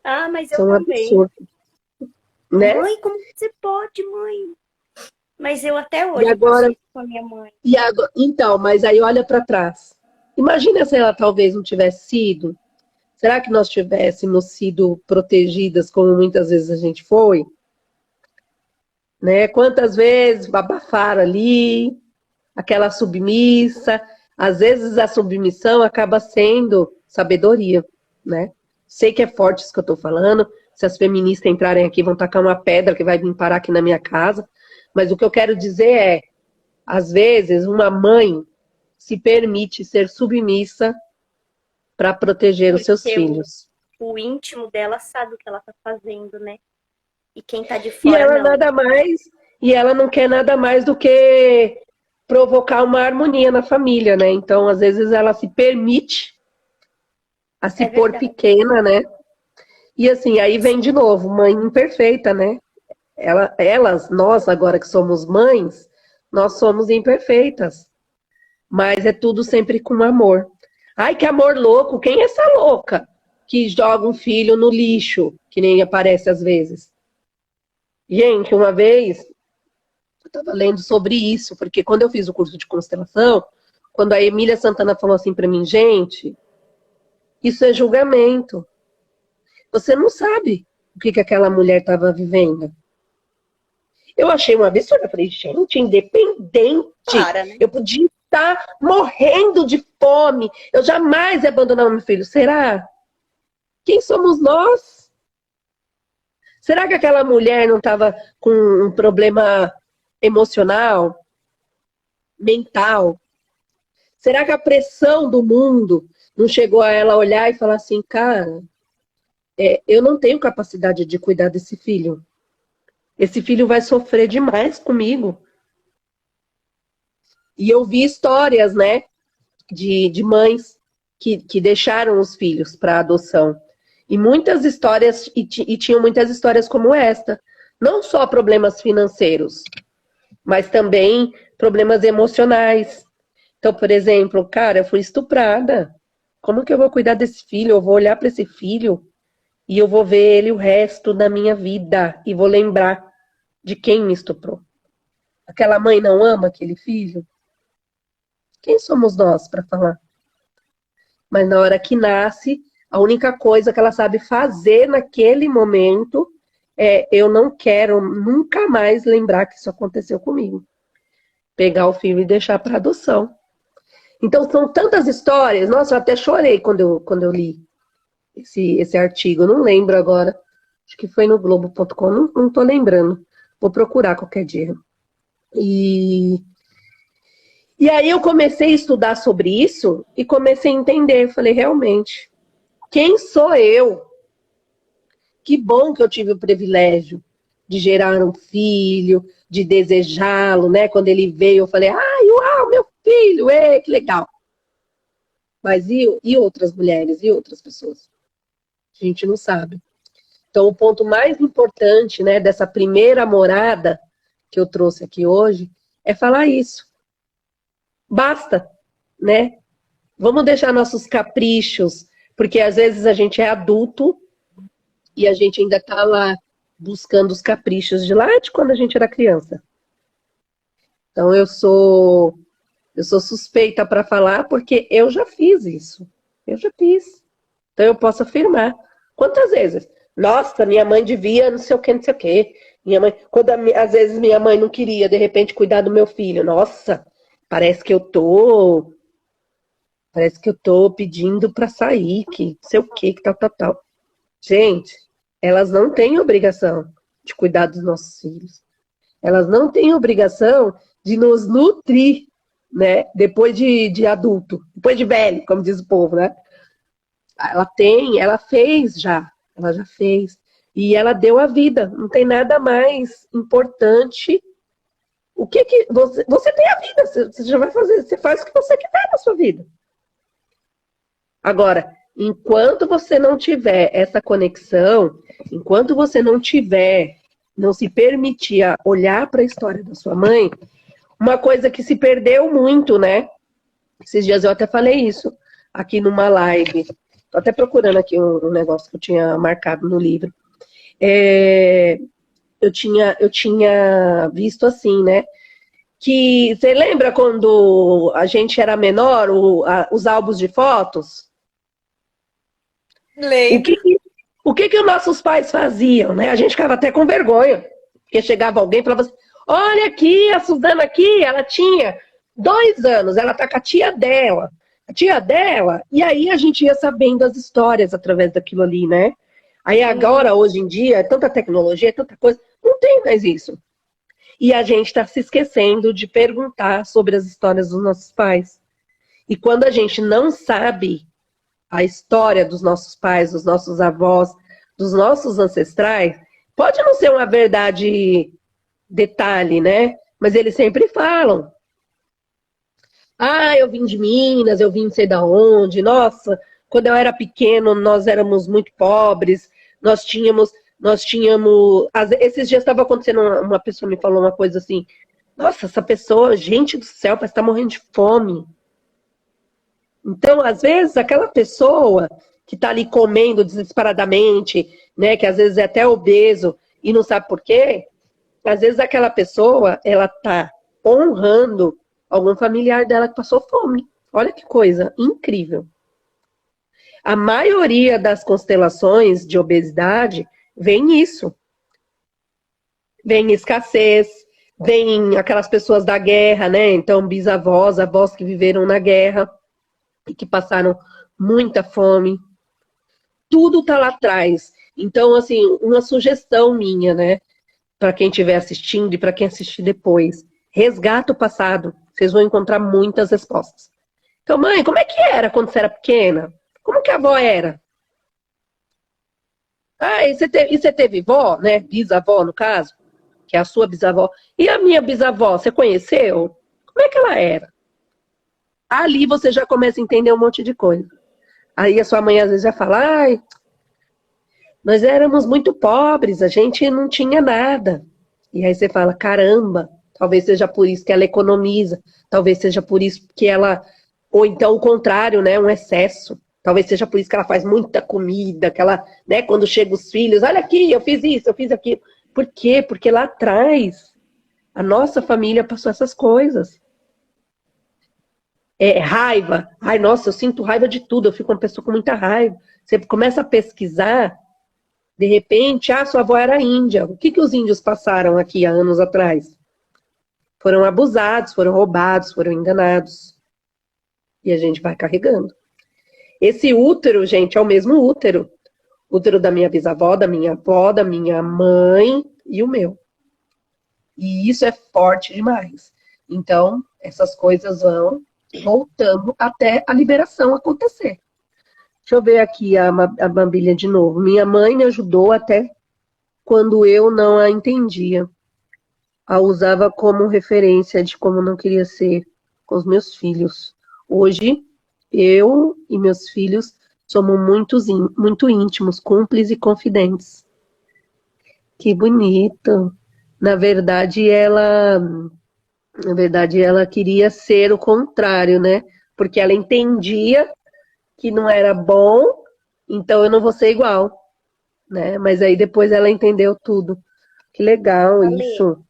Ah, mas Isso eu é um também. absurdo. Né? Mãe, como você pode, mãe? Mas eu até E hoje agora, faço isso com a minha mãe. então, mas aí olha para trás. Imagina se ela talvez não tivesse sido. Será que nós tivéssemos sido protegidas como muitas vezes a gente foi? Né? Quantas vezes abafaram ali, aquela submissa. Às vezes a submissão acaba sendo sabedoria, né? Sei que é forte isso que eu tô falando. Se as feministas entrarem aqui, vão tacar uma pedra que vai vir parar aqui na minha casa. Mas o que eu quero dizer é, às vezes, uma mãe se permite ser submissa para proteger os seus Porque filhos. o íntimo dela sabe o que ela tá fazendo, né? E quem tá de E fora ela não. nada mais, e ela não quer nada mais do que provocar uma harmonia na família, né? Então, às vezes, ela se permite a se pôr verdade. pequena, né? E assim, aí vem de novo, mãe imperfeita, né? Nós agora que somos mães, nós somos imperfeitas. Mas é tudo sempre com amor. Ai, que amor louco! Quem é essa louca que joga um filho no lixo, que nem aparece às vezes? Gente, uma vez eu estava lendo sobre isso, porque quando eu fiz o curso de constelação, quando a Emília Santana falou assim para mim, gente, isso é julgamento. Você não sabe o que aquela mulher estava vivendo. Eu achei um absurdo. Eu falei, gente, independente. Para, né? Eu podia estar morrendo de fome. Eu jamais ia abandonar o meu filho. Será? Quem somos nós? Será que aquela mulher não estava com um problema emocional, mental? Será que a pressão do mundo não chegou a ela olhar e falar assim, cara, eu não tenho capacidade de cuidar desse filho. Esse filho vai sofrer demais comigo. E eu vi histórias, né, de mães que deixaram os filhos para adoção. E muitas histórias, e tinham muitas histórias como esta. Não só problemas financeiros, mas também problemas emocionais. Então, por exemplo, cara, eu fui estuprada. Como que eu vou cuidar desse filho? Eu vou olhar para esse filho e eu vou ver ele o resto da minha vida. E vou lembrar de quem me estuprou. Aquela mãe não ama aquele filho? Quem somos nós para falar? Mas na hora que nasce, a única coisa que ela sabe fazer naquele momento é: eu não quero nunca mais lembrar que isso aconteceu comigo. Pegar o filho e deixar para adoção. Então são tantas histórias. Nossa, eu até chorei quando eu li esse artigo. Eu não lembro agora. Acho que foi no Globo.com. Não tô lembrando. Vou procurar qualquer dia. E aí eu comecei a estudar sobre isso e comecei a entender. Falei, realmente, quem sou eu? Que bom que eu tive o privilégio de gerar um filho, de desejá-lo, né? Quando ele veio, eu falei, ai, uau, meu filho, que legal. Mas e outras mulheres, e outras pessoas? A gente não sabe. Então, o ponto mais importante, né, dessa primeira morada que eu trouxe aqui hoje, é falar isso. Basta, né? Vamos deixar nossos caprichos, porque às vezes a gente é adulto e a gente ainda tá lá buscando os caprichos de lá de quando a gente era criança. Então eu sou suspeita para falar porque eu já fiz isso. Eu já fiz. Então eu posso afirmar. Quantas vezes? Nossa, minha mãe devia não sei o que, não sei o que. Minha mãe, às vezes minha mãe não queria de repente cuidar do meu filho. Nossa, parece que eu tô pedindo para sair, que não sei o que, tal. Gente, elas não têm obrigação de cuidar dos nossos filhos. Elas não têm obrigação de nos nutrir, né? Depois de adulto, depois de velho, como diz o povo, né? Ela fez já, ela já fez. E ela deu a vida. Não tem nada mais importante. O que você tem a vida, você já vai fazer, você faz o que você quiser na sua vida. Agora, enquanto você não tiver essa conexão, enquanto você não se permitir olhar para a história da sua mãe, uma coisa que se perdeu muito, né? Esses dias eu até falei isso aqui numa live. Tô até procurando aqui um negócio que eu tinha marcado no livro. Eu tinha visto assim, né? Que você lembra quando a gente era menor, os álbuns de fotos? Lembro. O que os nossos pais faziam, né? A gente ficava até com vergonha. Porque chegava alguém e falava assim, olha aqui, a Suzana aqui, ela tinha 2 anos, ela tá com a tia dela. A tia dela, e aí a gente ia sabendo as histórias através daquilo ali, né? Aí agora, hoje em dia, é tanta tecnologia, é tanta coisa, não tem mais isso. E a gente está se esquecendo de perguntar sobre as histórias dos nossos pais. E quando a gente não sabe a história dos nossos pais, dos nossos avós, dos nossos ancestrais, pode não ser uma verdade detalhe, né? Mas eles sempre falam. Ah, eu vim de Minas, eu vim não sei da onde. Nossa, quando eu era pequeno, nós éramos muito pobres. Nós tínhamos. Esses dias estava acontecendo, uma pessoa me falou uma coisa assim. Nossa, essa pessoa, gente do céu, parece que está morrendo de fome. Então, às vezes, aquela pessoa que está ali comendo desesperadamente, né, que às vezes é até obeso e não sabe por quê, às vezes aquela pessoa, ela está honrando algum familiar dela que passou fome. Olha que coisa incrível. A maioria das constelações de obesidade vem isso. Vem escassez, vem aquelas pessoas da guerra, né? Então, bisavós, avós que viveram na guerra e que passaram muita fome. Tudo tá lá atrás. Então, assim, uma sugestão minha, né? Para quem estiver assistindo e para quem assistir depois. Resgata o passado. Vocês vão encontrar muitas respostas. Então, mãe, como é que era quando você era pequena? Como que a avó era? Ah, e você teve vó, né? Bisavó, no caso, que é a sua bisavó. E a minha bisavó, você conheceu? Como é que ela era? Ali você já começa a entender um monte de coisa. Aí a sua mãe às vezes já fala, ai, nós éramos muito pobres, a gente não tinha nada. E aí você fala, caramba, talvez seja por isso que ela economiza, talvez seja por isso que ela, ou então o contrário, né, um excesso. Talvez seja por isso que ela faz muita comida, que ela, né, quando chegam os filhos, olha aqui, eu fiz isso, eu fiz aquilo. Por quê? Porque lá atrás, a nossa família passou essas coisas. Raiva. Ai, nossa, eu sinto raiva de tudo, eu fico uma pessoa com muita raiva. Você começa a pesquisar, de repente, sua avó era índia. O que os índios passaram aqui há anos atrás? Foram abusados, foram roubados, foram enganados. E a gente vai carregando. Esse útero, gente, é o mesmo útero. Útero da minha bisavó, da minha avó, da minha mãe e o meu. E isso é forte demais. Então, essas coisas vão voltando até a liberação acontecer. Deixa eu ver aqui a Bambilha de novo. Minha mãe me ajudou até quando eu não a entendia. A usava como referência de como não queria ser com os meus filhos. Hoje, eu e meus filhos somos muito íntimos, cúmplices e confidentes. Que bonito. Na verdade, ela queria ser o contrário, né? Porque ela entendia que não era bom, então eu não vou ser igual, né? Mas aí depois ela entendeu tudo. Que legal Ale, isso.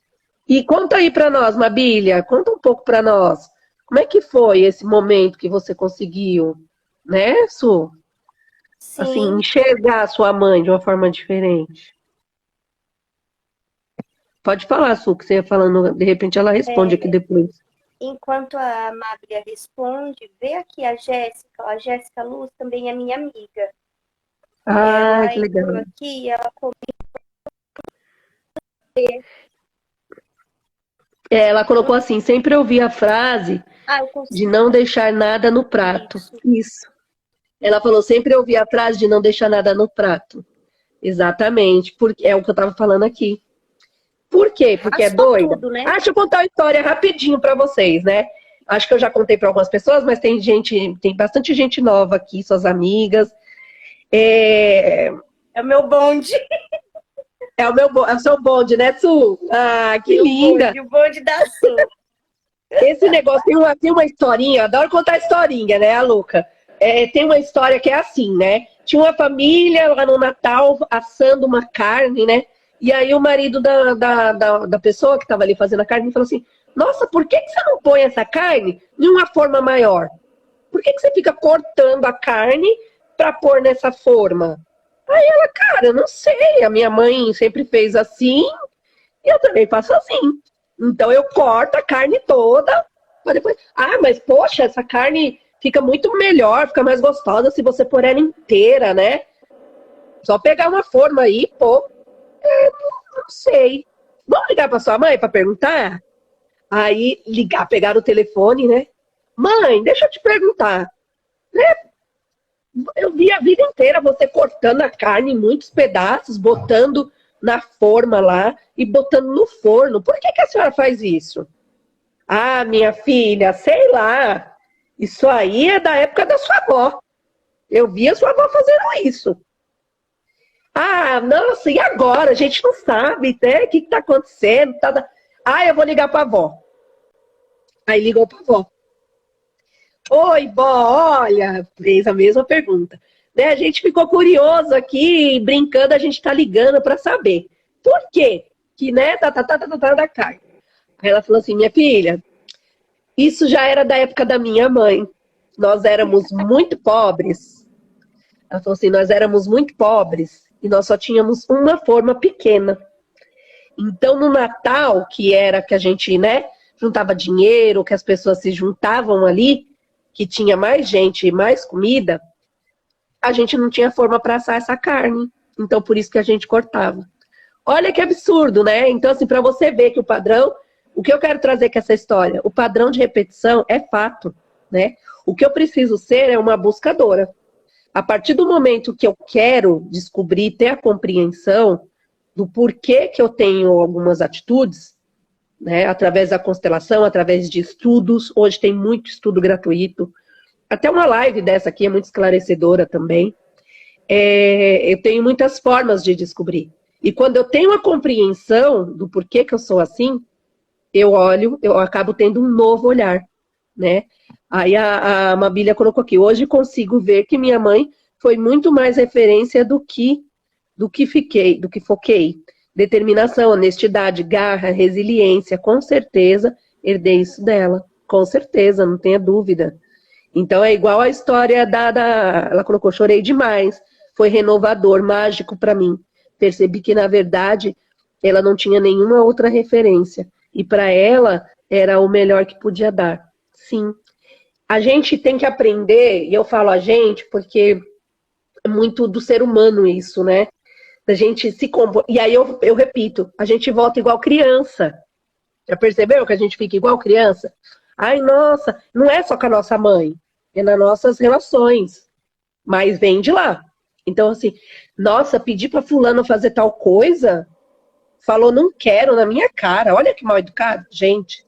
E conta aí pra nós, Mabília, conta um pouco pra nós. Como é que foi esse momento que você conseguiu, né, Su? Assim, sim, enxergar a sua mãe de uma forma diferente. Pode falar, Su, que você ia falando, de repente ela responde aqui é, depois. enquanto a Mábria responde, vê aqui a Jéssica Luz também é minha amiga. Ah, Ela que entrou legal. aqui, ela Ela colocou assim, sempre ouvi a frase eu de consigo não deixar nada no prato. isso. Isso. Ela falou, sempre ouvi a frase de não deixar nada no prato. Exatamente, porque é o que eu tava falando aqui. Por quê? Porque é Raspa doida? tudo, né? Ah, deixa eu contar uma história rapidinho pra vocês, né? Acho que eu já contei pra algumas pessoas, mas tem bastante gente nova aqui, suas amigas. É, É o meu bonde. é o seu bonde, né, Su? Ah, que Meu linda! bonde, o bonde da Su. Esse negócio tem uma historinha, eu adoro contar historinha, né, a louca? Tem uma história que é assim, né? Tinha uma família lá no Natal assando uma carne, né? E aí o marido da pessoa que estava ali fazendo a carne falou assim: Nossa, por que você não põe essa carne de uma forma maior? Por que você fica cortando a carne para pôr nessa forma? Aí ela, cara, eu não sei, a minha mãe sempre fez assim, e eu também faço assim. Então eu corto a carne toda, para depois. Ah, mas poxa, essa carne fica muito melhor, fica mais gostosa se você pôr ela inteira, né? Só pegar uma forma aí, pô. Não sei. Vamos ligar para sua mãe para perguntar? Aí ligar, pegar o telefone, né? Mãe, deixa eu te perguntar. Eu vi a vida inteira você cortando a carne em muitos pedaços, botando na forma lá e botando no forno. Por que a senhora faz isso? Ah, minha filha, sei lá. Isso aí é da época da sua avó. Eu vi a sua avó fazendo isso. Ah, nossa, e agora? A gente não sabe, né? O que está acontecendo? Ah, eu vou ligar para a avó. Aí ligou para a avó. Oi, vó, olha, fez a mesma pergunta. Né, a gente ficou curioso aqui, brincando, a gente está ligando para saber. Por quê? Que, né, da carne. Aí ela falou assim, minha filha, isso já era da época da minha mãe. Nós éramos muito pobres. Ela falou assim, nós éramos muito pobres e nós só tínhamos uma forma pequena. Então, no Natal, que era que a gente, né, juntava dinheiro, que as pessoas se juntavam ali, que tinha mais gente e mais comida, a gente não tinha forma para assar essa carne. Então, por isso que a gente cortava. Olha que absurdo, né? Então, assim, para você ver que o padrão, o que eu quero trazer com essa história, o padrão de repetição é fato, né? O que eu preciso ser é uma buscadora. A partir do momento que eu quero descobrir, ter a compreensão do porquê que eu tenho algumas atitudes, né? Através da constelação, através de estudos. Hoje tem muito estudo gratuito. Até uma live dessa aqui é muito esclarecedora também. Eu tenho muitas formas de descobrir. E quando eu tenho a compreensão do porquê que eu sou assim, eu olho, eu acabo tendo um novo olhar, né? Aí a Mabília colocou aqui, hoje consigo ver que minha mãe foi muito mais referência do que foquei. Determinação, honestidade, garra, resiliência, com certeza herdei isso dela. Com certeza, não tenha dúvida. Então é igual a história ela colocou, chorei demais, foi renovador, mágico para mim. Percebi que, na verdade, ela não tinha nenhuma outra referência. E para ela, era o melhor que podia dar. Sim. A gente tem que aprender, e eu falo a gente, porque é muito do ser humano isso, né? Da gente se compor. E aí eu repito, a gente volta igual criança. Já percebeu que a gente fica igual criança? Ai, nossa, não é só com a nossa mãe, é nas nossas relações. Mas vem de lá. Então, assim, nossa, pedir pra fulano fazer tal coisa, falou não quero na minha cara. Olha que mal educado. Gente,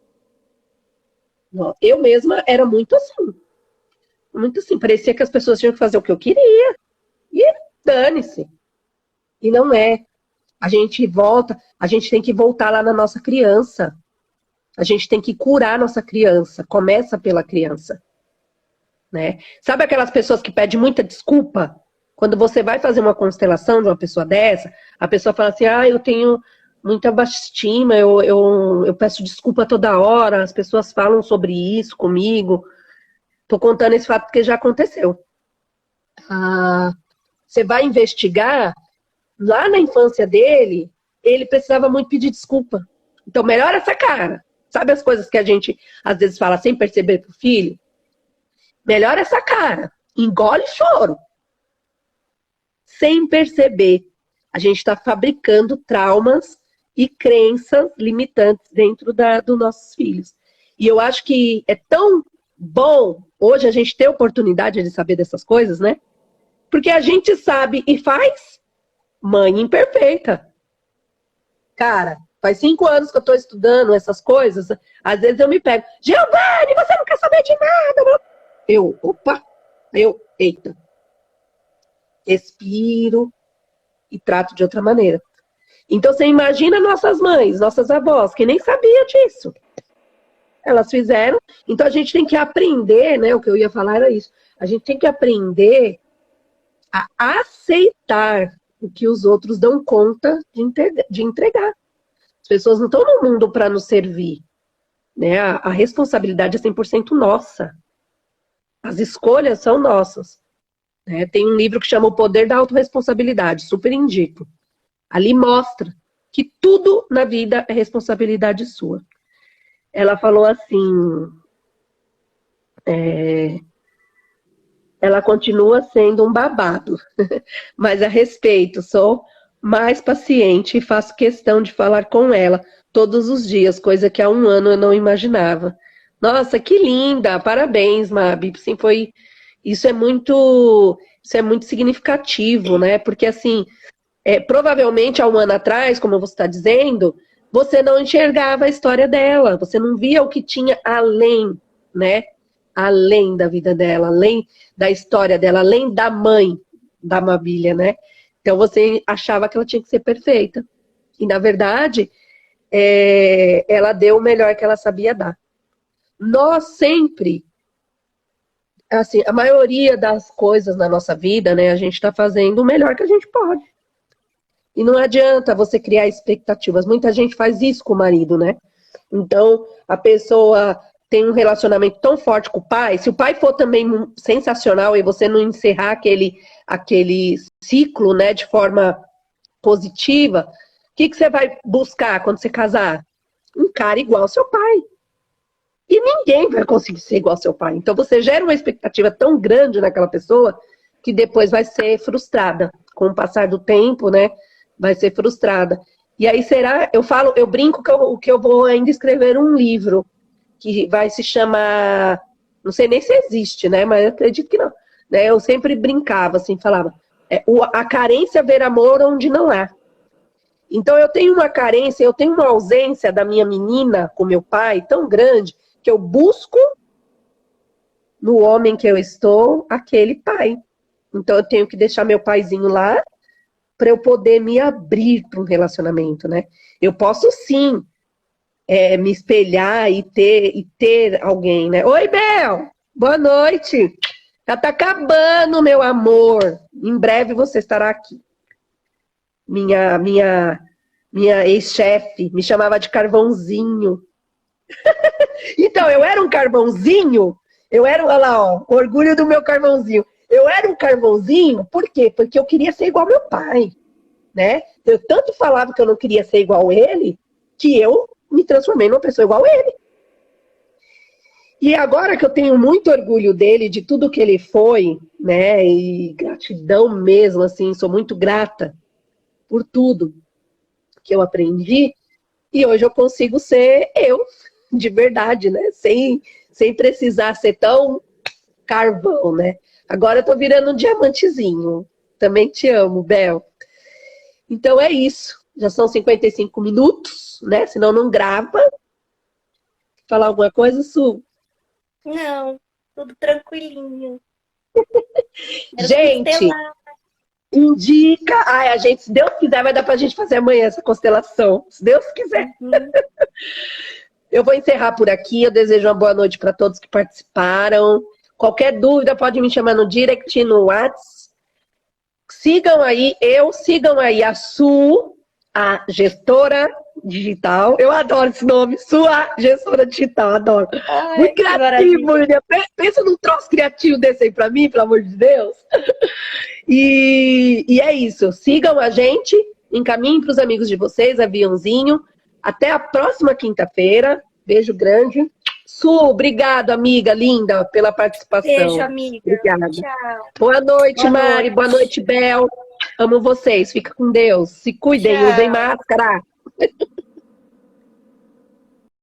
eu mesma era muito assim. Muito assim. Parecia que as pessoas tinham que fazer o que eu queria. E dane-se. E não é. A gente volta, a gente tem que voltar lá na nossa criança. A gente tem que curar a nossa criança. Começa pela criança. Né? Sabe aquelas pessoas que pedem muita desculpa? Quando você vai fazer uma constelação de uma pessoa dessa, a pessoa fala assim, eu tenho muita baixa estima, eu peço desculpa toda hora, as pessoas falam sobre isso comigo. Tô contando esse fato porque já aconteceu. Você vai investigar, lá na infância dele, ele precisava muito pedir desculpa. Então, melhora essa cara. Sabe as coisas que a gente, às vezes, fala sem perceber pro filho? Melhora essa cara. Engole choro. Sem perceber. A gente está fabricando traumas e crenças limitantes dentro dos nossos filhos. E eu acho que é tão bom hoje a gente ter oportunidade de saber dessas coisas, né? Porque a gente sabe e faz. Mãe imperfeita. Cara, faz 5 anos que eu estou estudando essas coisas. Às vezes eu me pego. Giovanni, você não quer saber de nada. Eita. Respiro e trato de outra maneira. Então você imagina nossas mães, nossas avós, que nem sabia disso. Elas fizeram. Então a gente tem que aprender, né? O que eu ia falar era isso. A gente tem que aprender a aceitar o que os outros dão conta de entregar. As pessoas não estão no mundo para nos servir. Né? A responsabilidade é 100% nossa. As escolhas são nossas. Né? Tem um livro que chama O Poder da Autorresponsabilidade, super indico. Ali mostra que tudo na vida é responsabilidade sua. Ela falou assim, ela continua sendo um babado, mas a respeito, sou mais paciente e faço questão de falar com ela todos os dias, coisa que há 1 ano eu não imaginava. Nossa, que linda! Parabéns, Mabi. Assim, isso é muito significativo, né? Porque assim, provavelmente há 1 ano atrás, como você está dizendo, você não enxergava a história dela, você não via o que tinha além, né? Além da vida dela, além da história dela, além da mãe da Mabília, né? Então você achava que ela tinha que ser perfeita. E na verdade, ela deu o melhor que ela sabia dar. Nós sempre, assim, a maioria das coisas na nossa vida, né, a gente está fazendo o melhor que a gente pode. E não adianta você criar expectativas. Muita gente faz isso com o marido, né? Então, a pessoa tem um relacionamento tão forte com o pai, se o pai for também sensacional e você não encerrar aquele ciclo, né, de forma positiva, o que você vai buscar quando você casar? Um cara igual ao seu pai. E ninguém vai conseguir ser igual ao seu pai. Então você gera uma expectativa tão grande naquela pessoa que depois vai ser frustrada. Com o passar do tempo, né, vai ser frustrada. E aí eu brinco que eu vou ainda escrever um livro que vai se chamar, não sei nem se existe, né, mas eu acredito que não. Né, eu sempre brincava, assim, falava, a carência ver amor onde não há. Então eu tenho uma carência, eu tenho uma ausência da minha menina com meu pai tão grande que eu busco no homem que eu estou aquele pai. Então eu tenho que deixar meu paizinho lá para eu poder me abrir para um relacionamento, né? Eu posso sim me espelhar e ter alguém, né? Oi, Bel! Boa noite! Já tá acabando, meu amor. Em breve você estará aqui. Minha ex-chefe me chamava de carvãozinho. Então, eu era um carvãozinho, olha lá, ó, orgulho do meu carvãozinho. Eu era um carvãozinho, por quê? Porque eu queria ser igual ao meu pai, né? Eu tanto falava que eu não queria ser igual a ele, que eu me transformei numa pessoa igual a ele. E agora que eu tenho muito orgulho dele, de tudo que ele foi, né? E gratidão mesmo, assim, sou muito grata por tudo que eu aprendi. E hoje eu consigo ser eu, de verdade, né? Sem precisar ser tão carvão, né? Agora eu tô virando um diamantezinho. Também te amo, Bel. Então é isso. Já são 55 minutos, né? Senão não grava. Falar alguma coisa, Su? Não, tudo tranquilinho. Gente, indica. Ai, a gente, se Deus quiser, vai dar pra gente fazer amanhã essa constelação. Se Deus quiser. Eu vou encerrar por aqui. Eu desejo uma boa noite para todos que participaram. Qualquer dúvida, pode me chamar no direct, no WhatsApp. Sigam aí a Su, a gestora digital. Eu adoro esse nome, Su, a gestora digital, adoro. Ai, muito criativo, William. Pensa num troço criativo desse aí pra mim, pelo amor de Deus. E é isso. Sigam a gente, encaminhem pros amigos de vocês, aviãozinho. Até a próxima quinta-feira. Beijo grande. Su, obrigado, amiga linda, pela participação. Beijo, amiga. Obrigada. Tchau. Boa noite, Boa Mari. noite. Boa noite, Bel. Amo vocês. Fica com Deus. Se cuidem, Tchau. usem máscara.